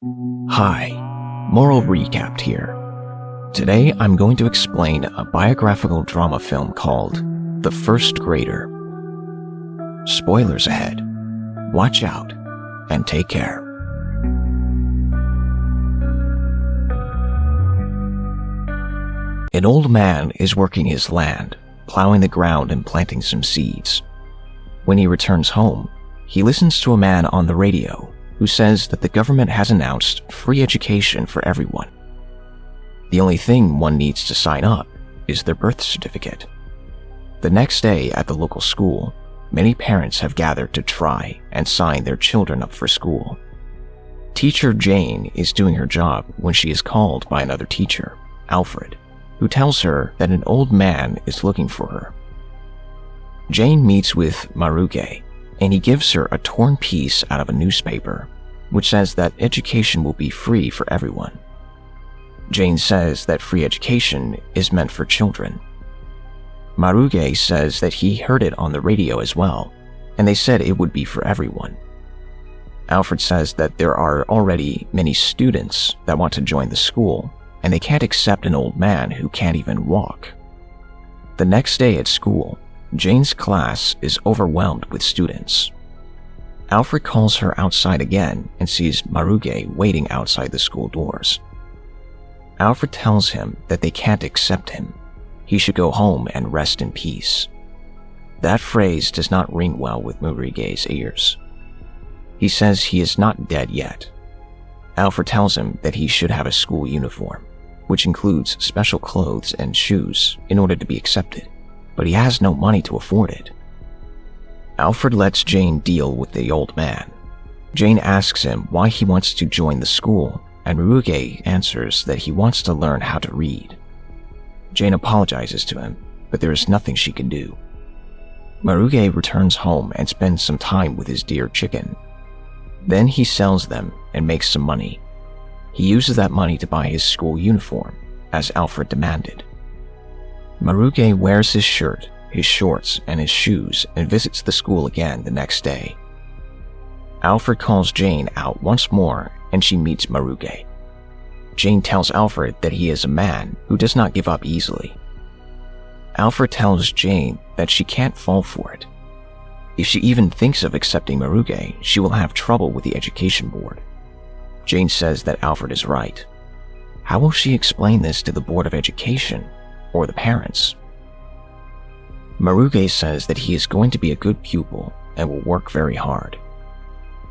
Hi, Moral Recapped here. Today I'm going to explain a biographical drama film called The First Grader. Spoilers ahead. Watch out and take care. An old man is working his land, plowing the ground and planting some seeds. When he returns home, he listens to a man on the radio who says that the government has announced free education for everyone. The only thing one needs to sign up is their birth certificate. The next day at the local school, many parents have gathered to try and sign their children up for school. Teacher Jane is doing her job when she is called by another teacher, Alfred, who tells her that an old man is looking for her. Jane meets with Maruge, and he gives her a torn piece out of a newspaper, which says that education will be free for everyone. Jane says that free education is meant for children. Maruge says that he heard it on the radio as well, and they said it would be for everyone. Alfred says that there are already many students that want to join the school, and they can't accept an old man who can't even walk. The next day at school, Jane's class is overwhelmed with students. Alfred calls her outside again and sees Maruge waiting outside the school doors. Alfred tells him that they can't accept him. He should go home and rest in peace. That phrase does not ring well with Maruge's ears. He says he is not dead yet. Alfred tells him that he should have a school uniform, which includes special clothes and shoes in order to be accepted, but he has no money to afford it. Alfred lets Jane deal with the old man. Jane asks him why he wants to join the school, and Maruge answers that he wants to learn how to read. Jane apologizes to him, but there is nothing she can do. Maruge returns home and spends some time with his dear chicken. Then he sells them and makes some money. He uses that money to buy his school uniform, as Alfred demanded. Maruge wears his shirt, his shorts, and his shoes and visits the school again the next day. Alfred calls Jane out once more and she meets Maruge. Jane tells Alfred that he is a man who does not give up easily. Alfred tells Jane that she can't fall for it. If she even thinks of accepting Maruge, she will have trouble with the education board. Jane says that Alfred is right. How will she explain this to the Board of Education or the parents? Maruge says that he is going to be a good pupil and will work very hard.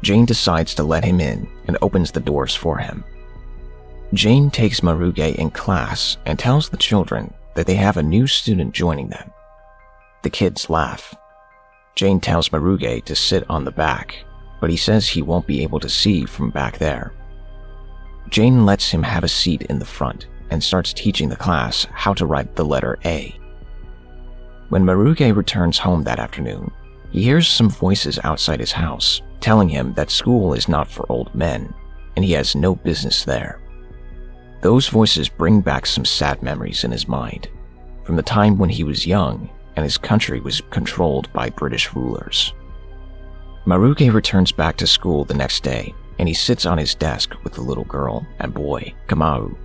Jane decides to let him in and opens the doors for him. Jane takes Maruge in class and tells the children that they have a new student joining them. The kids laugh. Jane tells Maruge to sit on the back, but he says he won't be able to see from back there. Jane lets him have a seat in the front and starts teaching the class how to write the letter A. When Maruge returns home that afternoon, he hears some voices outside his house telling him that school is not for old men and he has no business there. Those voices bring back some sad memories in his mind from the time when he was young and his country was controlled by British rulers. Maruge returns back to school the next day and he sits on his desk with the little girl and boy, Kamau.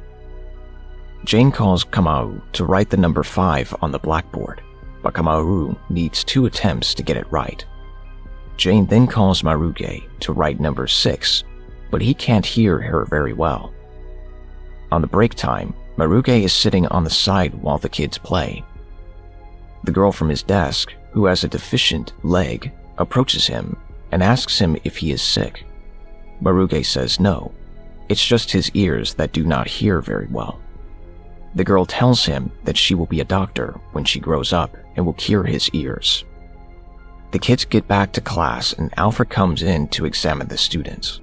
Jane calls Kamau to write the number 5 on the blackboard, but Kamau needs 2 attempts to get it right. Jane then calls Maruge to write number 6, but he can't hear her very well. On the break time, Maruge is sitting on the side while the kids play. The girl from his desk, who has a deficient leg, approaches him and asks him if he is sick. Maruge says no, it's just his ears that do not hear very well. The girl tells him that she will be a doctor when she grows up and will cure his ears. The kids get back to class and Alfred comes in to examine the students.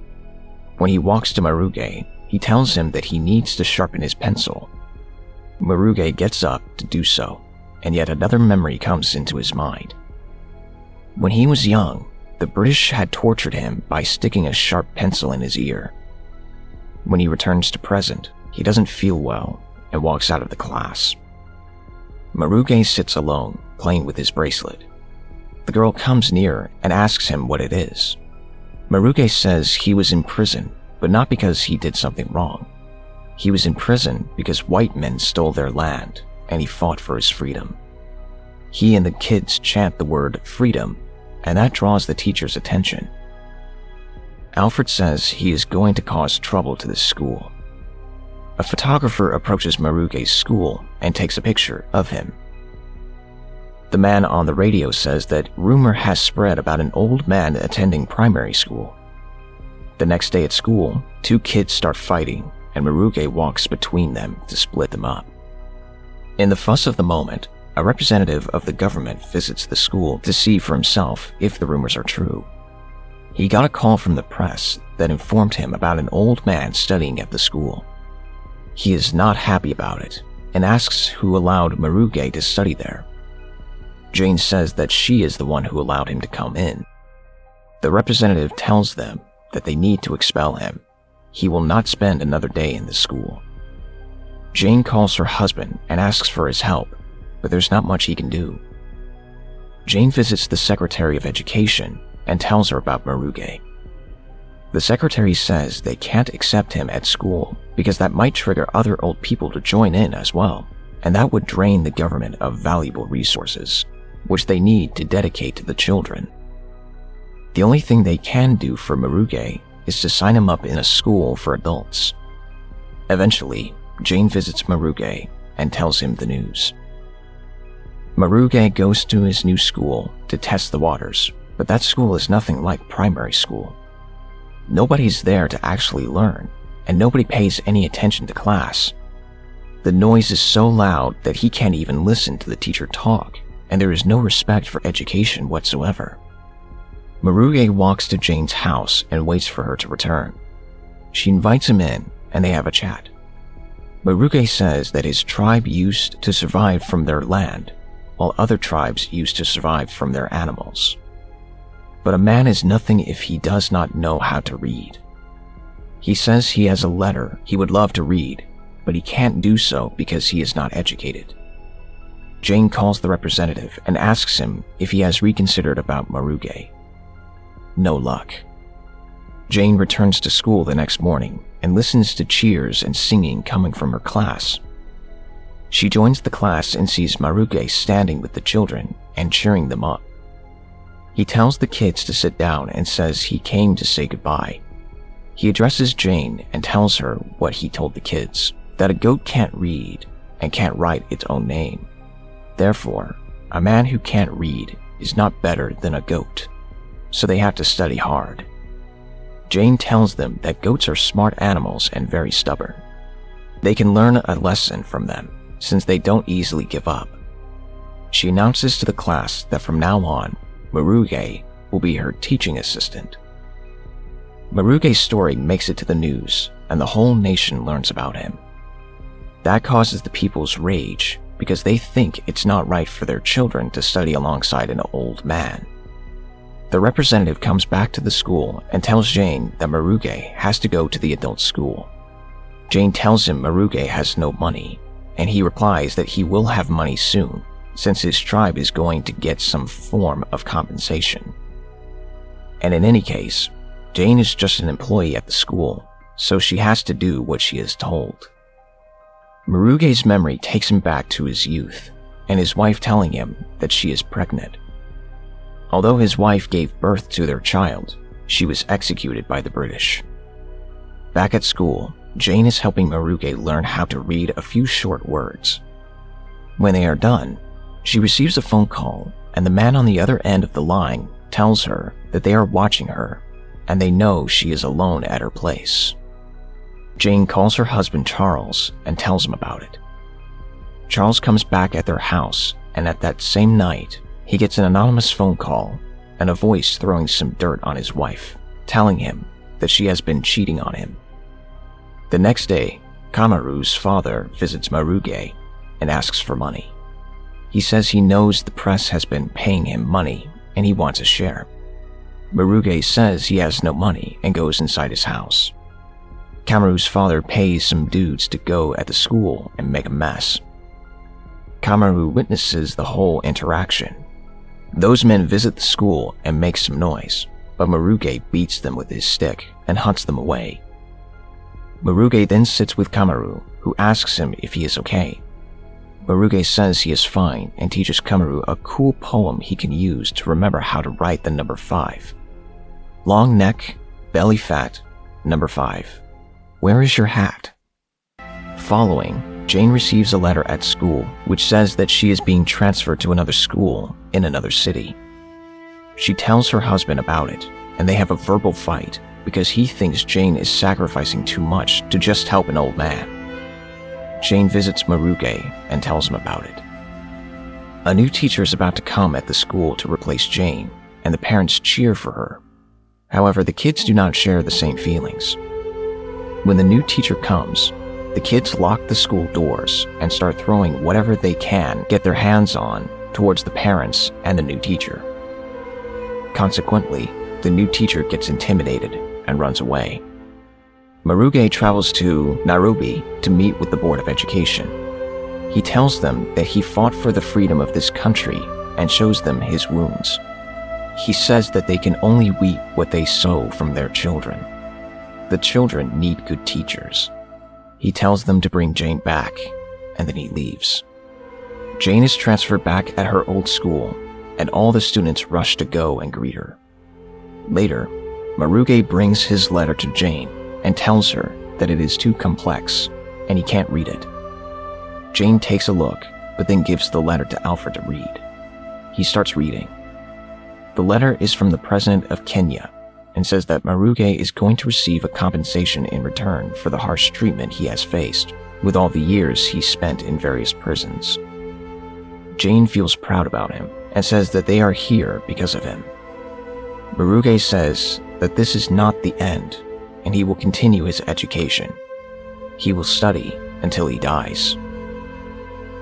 When he walks to Maruge, he tells him that he needs to sharpen his pencil. Maruge gets up to do so, and yet another memory comes into his mind. When he was young, the British had tortured him by sticking a sharp pencil in his ear. When he returns to present, he doesn't feel well and walks out of the class. Maruge sits alone, playing with his bracelet. The girl comes near and asks him what it is. Maruge says he was in prison but not because he did something wrong. He was in prison because white men stole their land, and he fought for his freedom. He and the kids chant the word freedom, and that draws the teacher's attention. Alfred says he is going to cause trouble to this school. A photographer approaches Maruge's school and takes a picture of him. The man on the radio says that rumor has spread about an old man attending primary school. The next day at school, two kids start fighting, and Maruge walks between them to split them up. In the fuss of the moment, a representative of the government visits the school to see for himself if the rumors are true. He got a call from the press that informed him about an old man studying at the school. He is not happy about it and asks who allowed Maruge to study there. Jane says that she is the one who allowed him to come in. The representative tells them that they need to expel him. He will not spend another day in the school. Jane calls her husband and asks for his help, but there's not much he can do. Jane visits the Secretary of Education and tells her about Maruge. The secretary says they can't accept him at school because that might trigger other old people to join in as well, and that would drain the government of valuable resources, which they need to dedicate to the children. The only thing they can do for Maruge is to sign him up in a school for adults. Eventually, Jane visits Maruge and tells him the news. Maruge goes to his new school to test the waters, but that school is nothing like primary school. Nobody's there to actually learn, and nobody pays any attention to class. The noise is so loud that he can't even listen to the teacher talk, and there is no respect for education whatsoever. Maruge walks to Jane's house and waits for her to return. She invites him in, and they have a chat. Maruge says that his tribe used to survive from their land, while other tribes used to survive from their animals. But a man is nothing if he does not know how to read. He says he has a letter he would love to read, but he can't do so because he is not educated. Jane calls the representative and asks him if he has reconsidered about Maruge. No luck. Jane returns to school the next morning and listens to cheers and singing coming from her class. She joins the class and sees Maruge standing with the children and cheering them up. He tells the kids to sit down and says he came to say goodbye. He addresses Jane and tells her what he told the kids, that a goat can't read and can't write its own name. Therefore, a man who can't read is not better than a goat, so they have to study hard. Jane tells them that goats are smart animals and very stubborn. They can learn a lesson from them, since they don't easily give up. She announces to the class that from now on, Maruge will be her teaching assistant. Maruge's story makes it to the news, and the whole nation learns about him. That causes the people's rage because they think it's not right for their children to study alongside an old man. The representative comes back to the school and tells Jane that Maruge has to go to the adult school. Jane tells him Maruge has no money, and he replies that he will have money soon, since his tribe is going to get some form of compensation. And in any case, Jane is just an employee at the school, so she has to do what she is told. Maruge's memory takes him back to his youth, and his wife telling him that she is pregnant. Although his wife gave birth to their child, she was executed by the British. Back at school, Jane is helping Maruge learn how to read a few short words. When they are done, she receives a phone call, and the man on the other end of the line tells her that they are watching her, and they know she is alone at her place. Jane calls her husband Charles and tells him about it. Charles comes back at their house, and at that same night, he gets an anonymous phone call and a voice throwing some dirt on his wife, telling him that she has been cheating on him. The next day, Kamaru's father visits Maruge and asks for money. He says he knows the press has been paying him money and he wants a share. Maruge says he has no money and goes inside his house. Kamaru's father pays some dudes to go at the school and make a mess. Kamaru witnesses the whole interaction. Those men visit the school and make some noise, but Maruge beats them with his stick and hunts them away. Maruge then sits with Kamaru, who asks him if he is okay. Maruge says he is fine and teaches Kamaru a cool poem he can use to remember how to write the number 5. Long neck, belly fat, number 5. Where is your hat? Following, Jane receives a letter at school which says that she is being transferred to another school in another city. She tells her husband about it, and they have a verbal fight because he thinks Jane is sacrificing too much to just help an old man. Jane visits Maruge and tells him about it. A new teacher is about to come at the school to replace Jane, and the parents cheer for her. However, the kids do not share the same feelings. When the new teacher comes, the kids lock the school doors and start throwing whatever they can get their hands on towards the parents and the new teacher. Consequently, the new teacher gets intimidated and runs away. Maruge travels to Nairobi to meet with the Board of Education. He tells them that he fought for the freedom of this country and shows them his wounds. He says that they can only reap what they sow from their children. The children need good teachers. He tells them to bring Jane back, and then he leaves. Jane is transferred back at her old school, and all the students rush to go and greet her. Later, Maruge brings his letter to Jane and tells her that it is too complex and he can't read it. Jane takes a look, but then gives the letter to Alfred to read. He starts reading. The letter is from the president of Kenya and says that Maruge is going to receive a compensation in return for the harsh treatment he has faced with all the years he spent in various prisons. Jane feels proud about him and says that they are here because of him. Maruge says that this is not the end and he will continue his education. He will study until he dies.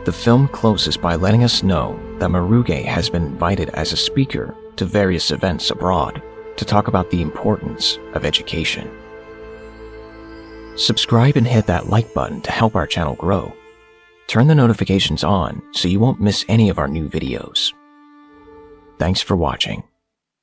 The film closes by letting us know that Maruge has been invited as a speaker to various events abroad to talk about the importance of education. Subscribe and hit that like button to help our channel grow. Turn the notifications on so you won't miss any of our new videos. Thanks for watching.